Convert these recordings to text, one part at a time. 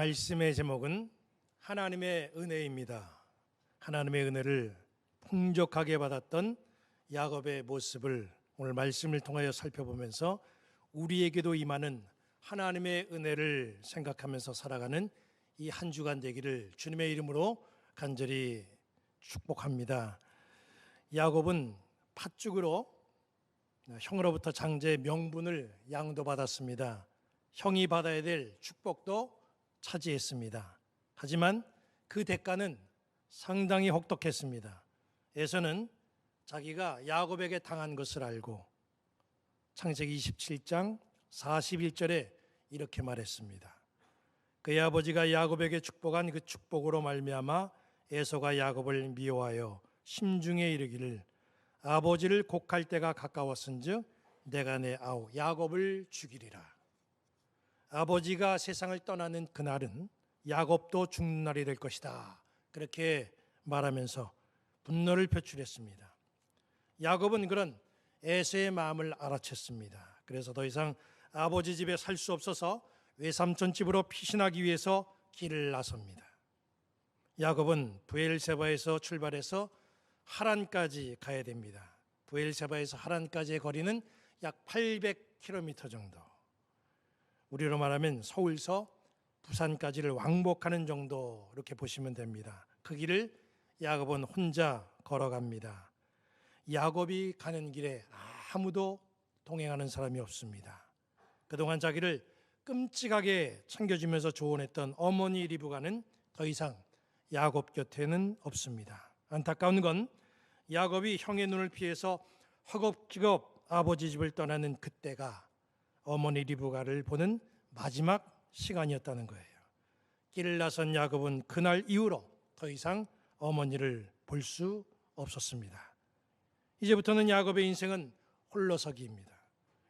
말씀의 제목은 하나님의 은혜입니다. 하나님의 은혜를 풍족하게 받았던 야곱의 모습을 오늘 말씀을 통하여 살펴보면서 우리에게도 임하는 하나님의 은혜를 생각하면서 살아가는 이 한 주간 되기를 주님의 이름으로 간절히 축복합니다. 야곱은 팥죽으로 형으로부터 장자의 명분을 양도받았습니다. 형이 받아야 될 축복도 차지했습니다. 하지만 그 대가는 상당히 혹독했습니다. 에서는 자기가 야곱에게 당한 것을 알고 창세기 27장 41절에 이렇게 말했습니다. 그의 아버지가 야곱에게 축복한 그 축복으로 말미암아 에서가 야곱을 미워하여 심중에 이르기를 아버지를 곡할 때가 가까웠은즉 내가 내 아우 야곱을 죽이리라. 아버지가 세상을 떠나는 그날은 야곱도 죽는 날이 될 것이다. 그렇게 말하면서 분노를 표출했습니다. 야곱은 그런 에서의 마음을 알아챘습니다. 그래서 더 이상 아버지 집에 살 수 없어서 외삼촌 집으로 피신하기 위해서 길을 나섭니다. 야곱은 브엘세바에서 출발해서 하란까지 가야 됩니다. 브엘세바에서 하란까지의 거리는 약 800km 정도. 우리로 말하면 서울서 부산까지를 왕복하는 정도 이렇게 보시면 됩니다. 그 길을 야곱은 혼자 걸어갑니다. 야곱이 가는 길에 아무도 동행하는 사람이 없습니다. 그동안 자기를 끔찍하게 챙겨주면서 조언했던 어머니 리브가는 더 이상 야곱 곁에는 없습니다. 안타까운 건 야곱이 형의 눈을 피해서 허겁지겁 아버지 집을 떠나는 그때가 어머니 리브가를 보는 마지막 시간이었다는 거예요. 길을 나선 야곱은 그날 이후로 더 이상 어머니를 볼 수 없었습니다. 이제부터는 야곱의 인생은 홀로서기입니다.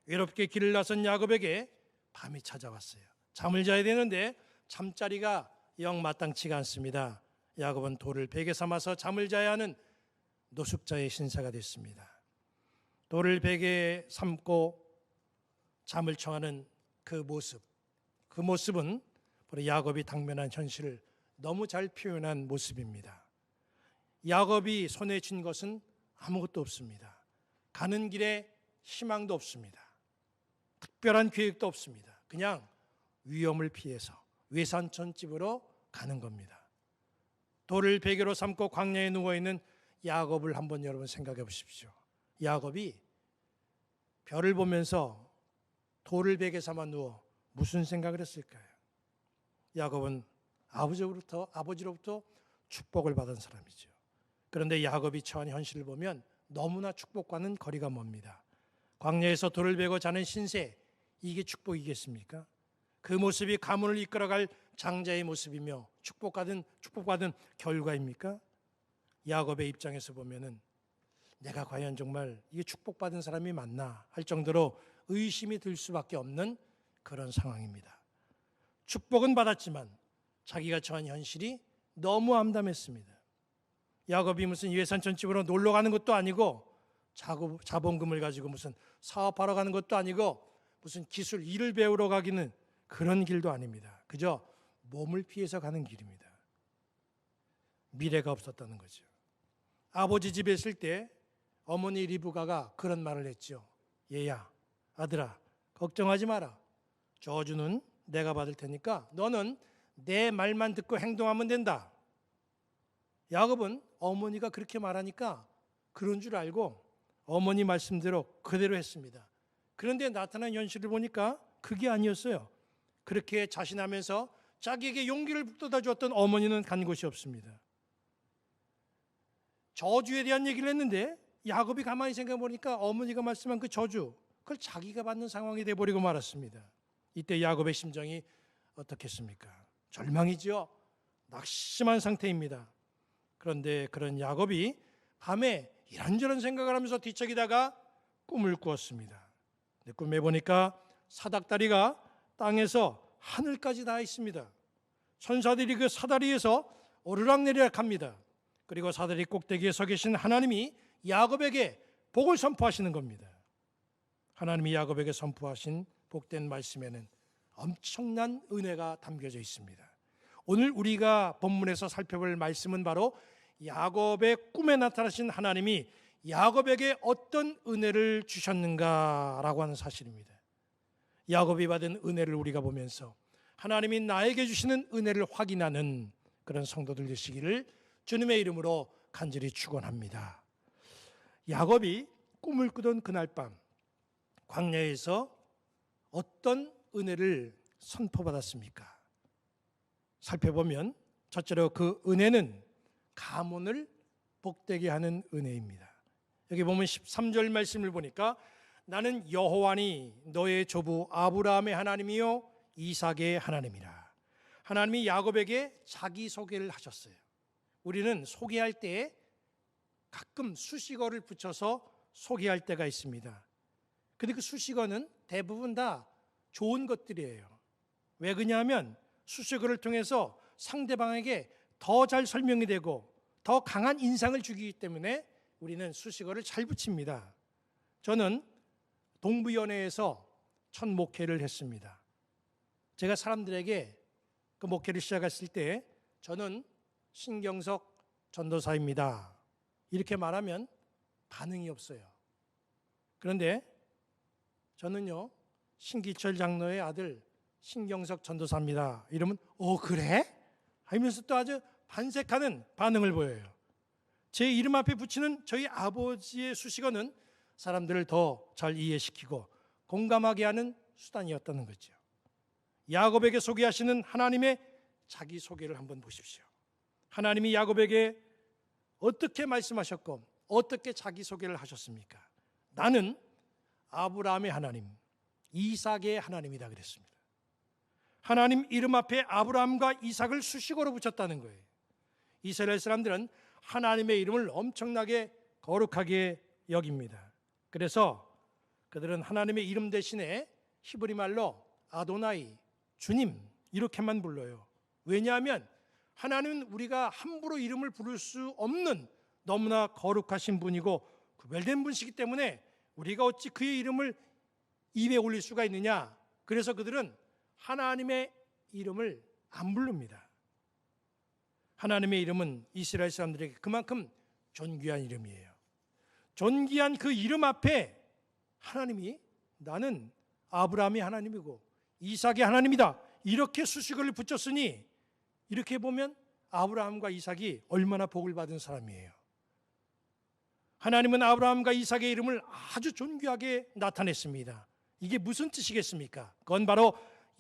외롭게 길을 나선 야곱에게 밤이 찾아왔어요. 잠을 자야 되는데 잠자리가 영 마땅치가 않습니다. 야곱은 돌을 베개 삼아서 잠을 자야 하는 노숙자의 신세가 됐습니다. 돌을 베개에 삼고 잠을 청하는 그 모습은 바로 야곱이 당면한 현실을 너무 잘 표현한 모습입니다. 야곱이 손에 쥔 것은 아무것도 없습니다. 가는 길에 희망도 없습니다. 특별한 계획도 없습니다. 그냥 위험을 피해서 외삼촌 집으로 가는 겁니다. 돌을 베개로 삼고 광야에 누워있는 야곱을 한번 여러분 생각해 보십시오. 야곱이 별을 보면서 돌을 베개 삼아 누워 무슨 생각을 했을까요? 야곱은 아버지로부터 축복을 받은 사람이죠. 그런데 야곱이 처한 현실을 보면 너무나 축복과는 거리가 멉니다. 광야에서 돌을 베고 자는 신세, 이게 축복이겠습니까? 그 모습이 가문을 이끌어갈 장자의 모습이며 축복받은 결과입니까? 야곱의 입장에서 보면은 내가 과연 정말 이게 축복받은 사람이 맞나 할 정도로 의심이 들 수밖에 없는 그런 상황입니다. 축복은 받았지만 자기가 처한 현실이 너무 암담했습니다. 야곱이 무슨 외삼촌 집으로 놀러 가는 것도 아니고 자본금을 가지고 무슨 사업하러 가는 것도 아니고 무슨 기술 일을 배우러 가기는 그런 길도 아닙니다. 그저 몸을 피해서 가는 길입니다. 미래가 없었다는 거죠. 아버지 집에 있을 때 어머니 리브가가 그런 말을 했죠. 얘야, 아들아, 걱정하지 마라. 저주는 내가 받을 테니까 너는 내 말만 듣고 행동하면 된다. 야곱은 어머니가 그렇게 말하니까 그런 줄 알고 어머니 말씀대로 그대로 했습니다. 그런데 나타난 현실을 보니까 그게 아니었어요. 그렇게 자신하면서 자기에게 용기를 북돋아 주었던 어머니는 간 곳이 없습니다. 저주에 대한 얘기를 했는데 야곱이 가만히 생각해 보니까 어머니가 말씀한 그 저주, 그걸 자기가 받는 상황이 돼버리고 말았습니다. 이때 야곱의 심정이 어떻겠습니까? 절망이죠. 낙심한 상태입니다. 그런데 그런 야곱이 밤에 이런저런 생각을 하면서 뒤척이다가 꿈을 꾸었습니다. 꿈에 보니까 사닥다리가 땅에서 하늘까지 닿아 있습니다. 천사들이 그 사다리에서 오르락내리락 합니다. 그리고 사다리 꼭대기에 서 계신 하나님이 야곱에게 복을 선포하시는 겁니다. 하나님이 야곱에게 선포하신 복된 말씀에는 엄청난 은혜가 담겨져 있습니다. 오늘 우리가 본문에서 살펴볼 말씀은 바로 야곱의 꿈에 나타나신 하나님이 야곱에게 어떤 은혜를 주셨는가라고 하는 사실입니다. 야곱이 받은 은혜를 우리가 보면서 하나님이 나에게 주시는 은혜를 확인하는 그런 성도들 되시기를 주님의 이름으로 간절히 축원합니다. 야곱이 꿈을 꾸던 그날 밤 광야에서 어떤 은혜를 선포받았습니까? 살펴보면 첫째로 그 은혜는 가문을 복되게 하는 은혜입니다. 여기 보면 13절 말씀을 보니까 나는 여호와니 너의 조부 아브라함의 하나님이요 이삭의 하나님이라. 하나님이 야곱에게 자기소개를 하셨어요. 우리는 소개할 때 가끔 수식어를 붙여서 소개할 때가 있습니다. 근데 그 수식어는 대부분 다 좋은 것들이에요. 왜 그러냐면 수식어를 통해서 상대방에게 더 잘 설명이 되고 더 강한 인상을 주기 때문에 우리는 수식어를 잘 붙입니다. 저는 동부연회에서 첫 목회를 했습니다. 제가 사람들에게 그 목회를 시작했을 때 저는 신경석 전도사입니다. 이렇게 말하면 반응이 없어요. 그런데 저는요, 신기철 장로의 아들 신경석 전도사입니다. 이러면 그래? 하면서 또 아주 반색하는 반응을 보여요. 제 이름 앞에 붙이는 저희 아버지의 수식어는 사람들을 더 잘 이해시키고 공감하게 하는 수단이었다는 거죠. 야곱에게 소개하시는 하나님의 자기소개를 한번 보십시오. 하나님이 야곱에게 어떻게 말씀하셨고 어떻게 자기소개를 하셨습니까? 나는 아브라함의 하나님, 이삭의 하나님이다 그랬습니다. 하나님 이름 앞에 아브라함과 이삭을 수식어로 붙였다는 거예요. 이스라엘 사람들은 하나님의 이름을 엄청나게 거룩하게 여깁니다. 그래서 그들은 하나님의 이름 대신에 히브리 말로 아도나이, 주님 이렇게만 불러요. 왜냐하면 하나님은 우리가 함부로 이름을 부를 수 없는 너무나 거룩하신 분이고 구별된 분이시기 때문에 우리가 어찌 그의 이름을 입에 올릴 수가 있느냐. 그래서 그들은 하나님의 이름을 안 부릅니다. 하나님의 이름은 이스라엘 사람들에게 그만큼 존귀한 이름이에요. 존귀한 그 이름 앞에 하나님이 나는 아브라함이 하나님이고 이삭의 하나님이다 이렇게 수식어를 붙였으니 이렇게 보면 아브라함과 이삭이 얼마나 복을 받은 사람이에요. 하나님은 아브라함과 이삭의 이름을 아주 존귀하게 나타냈습니다. 이게 무슨 뜻이겠습니까? 그건 바로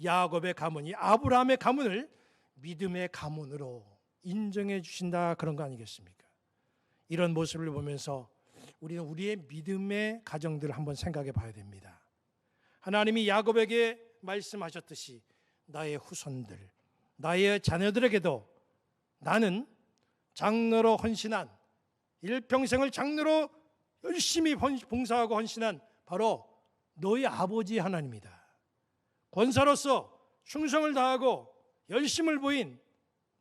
야곱의 가문이 아브라함의 가문을 믿음의 가문으로 인정해 주신다 그런 거 아니겠습니까? 이런 모습을 보면서 우리는 우리의 믿음의 가정들을 한번 생각해 봐야 됩니다. 하나님이 야곱에게 말씀하셨듯이 나의 후손들, 나의 자녀들에게도 나는 장로로 헌신한 일평생을 장로로 열심히 봉사하고 헌신한 바로 너희 아버지 하나님이다. 권사로서 충성을 다하고 열심을 보인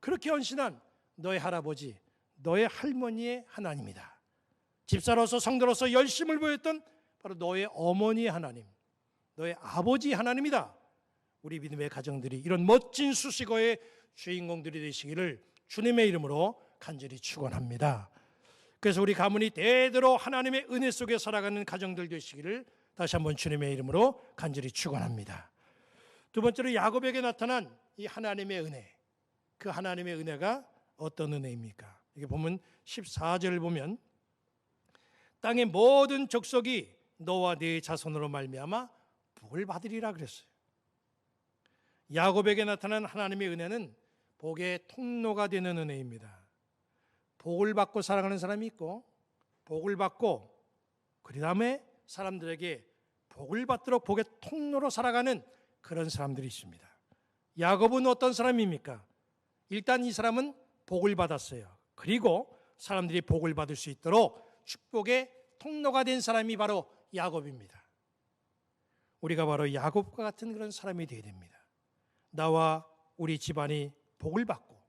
그렇게 헌신한 너의 할아버지, 너의 할머니의 하나님이다. 집사로서 성도로서 열심을 보였던 바로 너의 어머니의 하나님, 너의 아버지 하나님이다. 우리 믿음의 가정들이 이런 멋진 수식어의 주인공들이 되시기를 주님의 이름으로 간절히 축원합니다. 그래서 우리 가문이 대대로 하나님의 은혜 속에 살아가는 가정들 되시기를 다시 한번 주님의 이름으로 간절히 축원합니다. 두 번째로 야곱에게 나타난 이 하나님의 은혜, 그 하나님의 은혜가 어떤 은혜입니까? 이게 보면 14절을 보면 땅의 모든 족속이 너와 네 자손으로 말미암아 복을 받으리라 그랬어요. 야곱에게 나타난 하나님의 은혜는 복의 통로가 되는 은혜입니다. 복을 받고 살아가는 사람이 있고 복을 받고 그 다음에 사람들에게 복을 받도록 복의 통로로 살아가는 그런 사람들이 있습니다. 야곱은 어떤 사람입니까? 일단 이 사람은 복을 받았어요. 그리고 사람들이 복을 받을 수 있도록 축복의 통로가 된 사람이 바로 야곱입니다. 우리가 바로 야곱과 같은 그런 사람이 되어야 됩니다. 나와 우리 집안이 복을 받고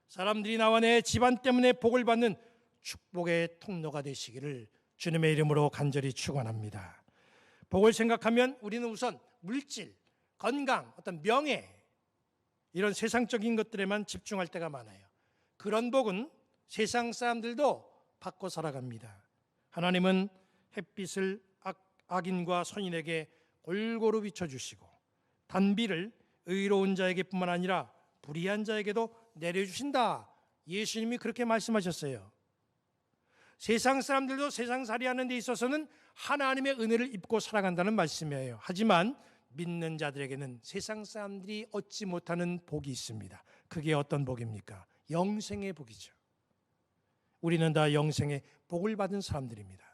사람들이 나와 내 집안 때문에 복을 받는 축복의 통로가 되시기를 주님의 이름으로 간절히 축원합니다. 복을 생각하면 우리는 우선 물질, 건강, 어떤 명예 이런 세상적인 것들에만 집중할 때가 많아요. 그런 복은 세상 사람들도 받고 살아갑니다. 하나님은 햇빛을 악인과 선인에게 골고루 비춰주시고 단비를 의로운 자에게뿐만 아니라 불의한 자에게도 내려주신다. 예수님이 그렇게 말씀하셨어요. 세상 사람들도 세상살이 하는 데 있어서는 하나님의 은혜를 입고 살아간다는 말씀이에요. 하지만 믿는 자들에게는 세상 사람들이 얻지 못하는 복이 있습니다. 그게 어떤 복입니까? 영생의 복이죠. 우리는 다 영생의 복을 받은 사람들입니다.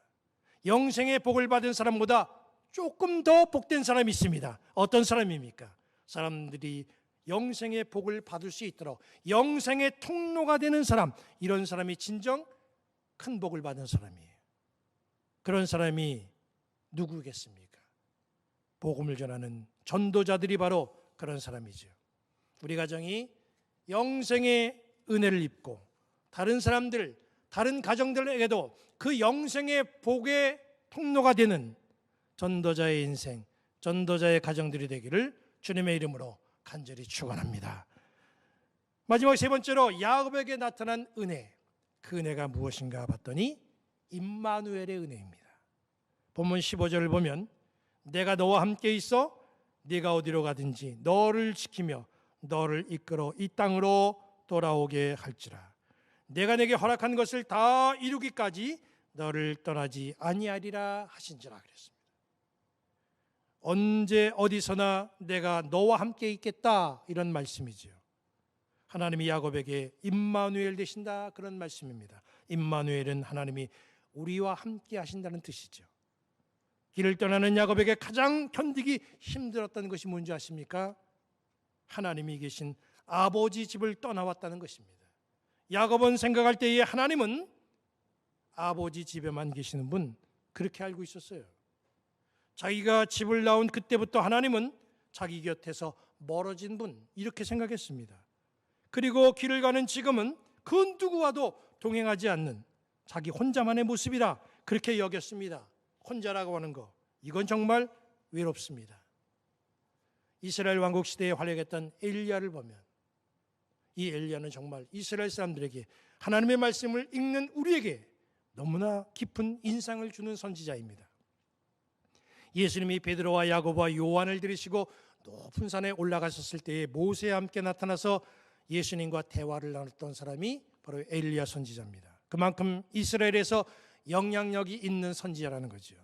영생의 복을 받은 사람보다 조금 더 복된 사람이 있습니다. 어떤 사람입니까? 사람들이 영생의 복을 받을 수 있도록 영생의 통로가 되는 사람, 이런 사람이 진정 큰 복을 받은 사람이에요. 그런 사람이 누구겠습니까? 복음을 전하는 전도자들이 바로 그런 사람이죠. 우리 가정이 영생의 은혜를 입고 다른 사람들, 다른 가정들에게도 그 영생의 복의 통로가 되는 전도자의 인생, 전도자의 가정들이 되기를 주님의 이름으로 간절히 축원합니다. 마지막 세 번째로 야곱에게 나타난 은혜, 그 은혜가 무엇인가 봤더니 임마누엘의 은혜입니다. 본문 15절을 보면 내가 너와 함께 있어 네가 어디로 가든지 너를 지키며 너를 이끌어 이 땅으로 돌아오게 할지라. 내가 내게 허락한 것을 다 이루기까지 너를 떠나지 아니하리라 하신지라 그랬습니다. 언제 어디서나 내가 너와 함께 있겠다, 이런 말씀이죠. 하나님이 야곱에게 임마누엘 되신다, 그런 말씀입니다. 임마누엘은 하나님이 우리와 함께 하신다는 뜻이죠. 길을 떠나는 야곱에게 가장 견디기 힘들었던 것이 뭔지 아십니까? 하나님이 계신 아버지 집을 떠나왔다는 것입니다. 야곱은 생각할 때에 하나님은 아버지 집에만 계시는 분, 그렇게 알고 있었어요. 자기가 집을 나온 그때부터 하나님은 자기 곁에서 멀어진 분, 이렇게 생각했습니다. 그리고 길을 가는 지금은 그 누구와도 동행하지 않는 자기 혼자만의 모습이라 그렇게 여겼습니다. 혼자라고 하는 거, 이건 정말 외롭습니다. 이스라엘 왕국 시대에 활약했던 엘리야를 보면 이 엘리야는 정말 이스라엘 사람들에게 하나님의 말씀을 읽는 우리에게 너무나 깊은 인상을 주는 선지자입니다. 예수님이 베드로와 야고보와 요한을 들이시고 높은 산에 올라가셨을 때에 모세와 함께 나타나서 예수님과 대화를 나눴던 사람이 바로 엘리야 선지자입니다. 그만큼 이스라엘에서 영향력이 있는 선지자라는 거죠.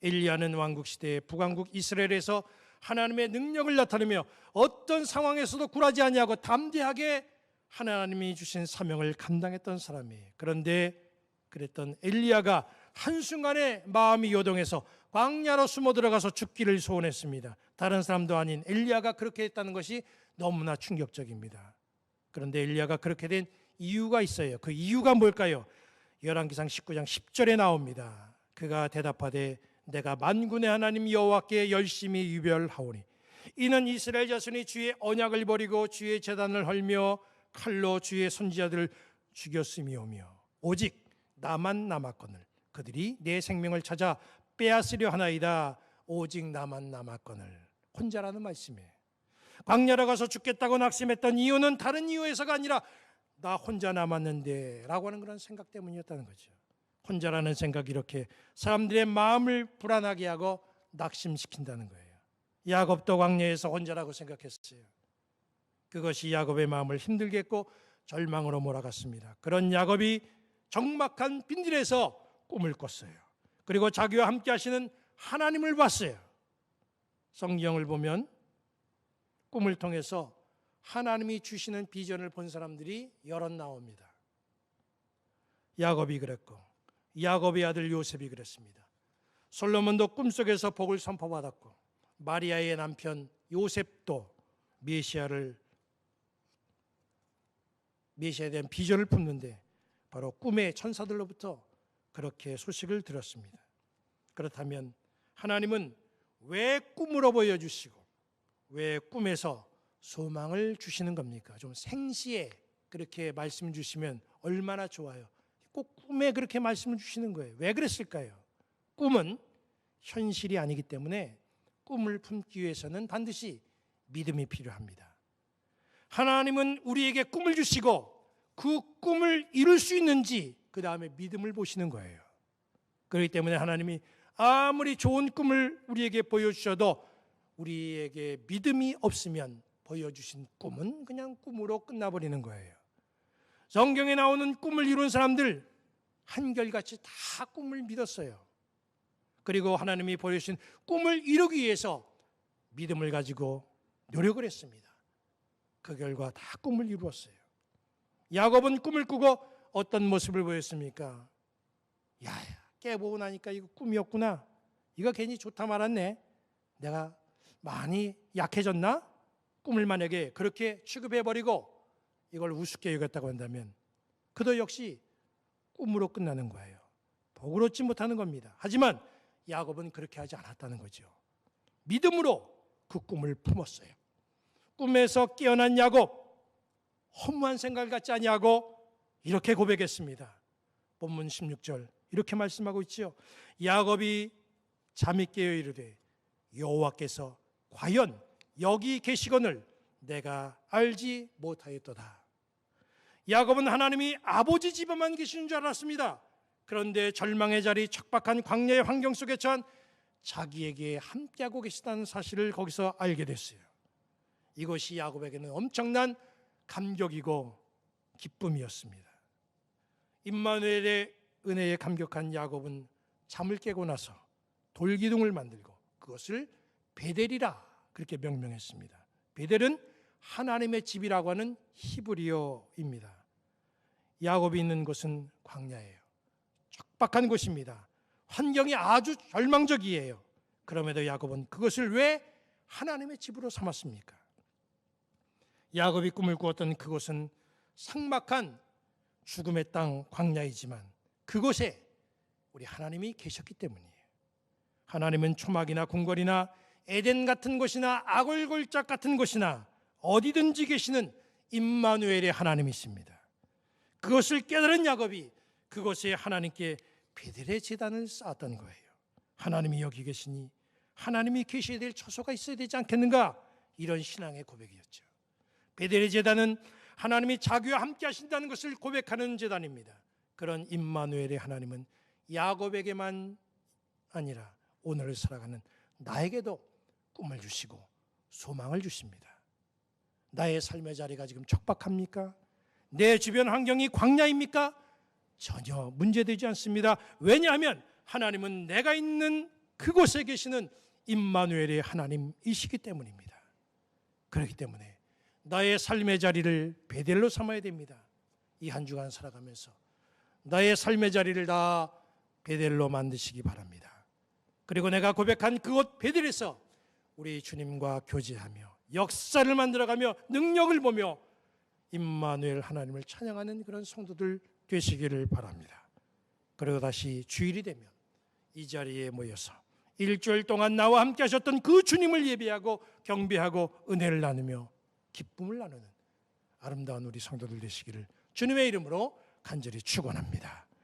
엘리야는 왕국 시대의 북왕국 이스라엘에서 하나님의 능력을 나타내며 어떤 상황에서도 굴하지 아니하고 담대하게 하나님이 주신 사명을 감당했던 사람이에요. 그런데 그랬던 엘리야가 한순간에 마음이 요동해서 광야로 숨어 들어가서 죽기를 소원했습니다. 다른 사람도 아닌 엘리야가 그렇게 했다는 것이 너무나 충격적입니다. 그런데 엘리야가 그렇게 된 이유가 있어요. 그 이유가 뭘까요? 열왕기상 19장 10절에 나옵니다. 그가 대답하되 내가 만군의 하나님 여호와께 열심히 유별하오니 이는 이스라엘 자손이 주의 언약을 버리고 주의 제단을 헐며 칼로 주의 선지자들을 죽였음이오며 오직 나만 남았거늘 그들이 내 생명을 찾아 빼앗으려 하나이다. 오직 나만 남았거늘. 혼자라는 말씀이에요. 광야로 가서 죽겠다고 낙심했던 이유는 다른 이유에서가 아니라 나 혼자 남았는데 라고 하는 그런 생각 때문이었다는 거죠. 혼자라는 생각이 이렇게 사람들의 마음을 불안하게 하고 낙심시킨다는 거예요. 야곱도 광야에서 혼자라고 생각했어요. 그것이 야곱의 마음을 힘들게 했고 절망으로 몰아갔습니다. 그런 야곱이 적막한 빈들에서 꿈을 꿨어요. 그리고 자기와 함께 하시는 하나님을 봤어요. 성경을 보면 꿈을 통해서 하나님이 주시는 비전을 본 사람들이 여럿 나옵니다. 야곱이 그랬고 야곱의 아들 요셉이 그랬습니다. 솔로몬도 꿈속에서 복을 선포받았고 마리아의 남편 요셉도 메시아에 대한 비전을 품는데 바로 꿈의 천사들로부터 그렇게 소식을 들었습니다. 그렇다면 하나님은 왜 꿈으로 보여주시고 왜 꿈에서 소망을 주시는 겁니까? 좀 생시에 그렇게 말씀 주시면 얼마나 좋아요. 꼭 꿈에 그렇게 말씀을 주시는 거예요. 왜 그랬을까요? 꿈은 현실이 아니기 때문에 꿈을 품기 위해서는 반드시 믿음이 필요합니다. 하나님은 우리에게 꿈을 주시고 그 꿈을 이룰 수 있는지 그 다음에 믿음을 보시는 거예요. 그렇기 때문에 하나님이 아무리 좋은 꿈을 우리에게 보여주셔도 우리에게 믿음이 없으면 보여주신 꿈은 그냥 꿈으로 끝나버리는 거예요. 성경에 나오는 꿈을 이룬 사람들 한결같이 다 꿈을 믿었어요. 그리고 하나님이 보여주신 꿈을 이루기 위해서 믿음을 가지고 노력을 했습니다. 그 결과 다 꿈을 이루었어요. 야곱은 꿈을 꾸고 어떤 모습을 보였습니까? 야, 깨보고 나니까 이거 꿈이었구나. 이거 괜히 좋다 말았네. 내가 많이 약해졌나? 꿈을 만약에 그렇게 취급해버리고 이걸 우습게 여겼다고 한다면 그도 역시 꿈으로 끝나는 거예요. 복을 얻지 못하는 겁니다. 하지만 야곱은 그렇게 하지 않았다는 거죠. 믿음으로 그 꿈을 품었어요. 꿈에서 깨어난 야곱, 허무한 생각을 갖지 아니하고 이렇게 고백했습니다. 본문 16절 이렇게 말씀하고 있지요. 야곱이 잠이 깨어 이르되 여호와께서 과연 여기 계시거늘 내가 알지 못하였도다. 야곱은 하나님이 아버지 집에만 계시는 줄 알았습니다. 그런데 절망의 자리, 척박한 광야의 환경 속에 처한 자기에게 함께하고 계시다는 사실을 거기서 알게 됐어요. 이것이 야곱에게는 엄청난 감격이고 기쁨이었습니다. 임마누엘의 은혜에 감격한 야곱은 잠을 깨고 나서 돌기둥을 만들고 그것을 베델이라 그렇게 명명했습니다. 베델은 하나님의 집이라고 하는 히브리어입니다. 야곱이 있는 곳은 광야예요. 척박한 곳입니다. 환경이 아주 절망적이에요. 그럼에도 야곱은 그것을 왜 하나님의 집으로 삼았습니까? 야곱이 꿈을 꾸었던 그곳은 삭막한 죽음의 땅 광야이지만 그곳에 우리 하나님이 계셨기 때문이에요. 하나님은 초막이나 궁궐이나 에덴 같은 곳이나 아골골짝 같은 곳이나 어디든지 계시는 임마누엘의 하나님이십니다. 그것을 깨달은 야곱이 그곳에 하나님께 베델의 제단을 쌓았던 거예요. 하나님이 여기 계시니 하나님이 계셔야 될 처소가 있어야 되지 않겠는가? 이런 신앙의 고백이었죠. 베델의 제단은 하나님이 자기와 함께 하신다는 것을 고백하는 제단입니다. 그런 임마누엘의 하나님은 야곱에게만 아니라 오늘을 살아가는 나에게도 꿈을 주시고 소망을 주십니다. 나의 삶의 자리가 지금 척박합니까? 내 주변 환경이 광야입니까? 전혀 문제되지 않습니다. 왜냐하면 하나님은 내가 있는 그곳에 계시는 임마누엘의 하나님이시기 때문입니다. 그렇기 때문에 나의 삶의 자리를 베델로 삼아야 됩니다. 이 한 주간 살아가면서 나의 삶의 자리를 다 베델로 만드시기 바랍니다. 그리고 내가 고백한 그곳 베델에서 우리 주님과 교제하며 역사를 만들어가며 능력을 보며 임마누엘 하나님을 찬양하는 그런 성도들 되시기를 바랍니다. 그리고 다시 주일이 되면 이 자리에 모여서 일주일 동안 나와 함께 하셨던 그 주님을 예배하고 경배하고 은혜를 나누며 기쁨을 나누는 아름다운 우리 성도들 되시기를 주님의 이름으로 간절히 축원합니다.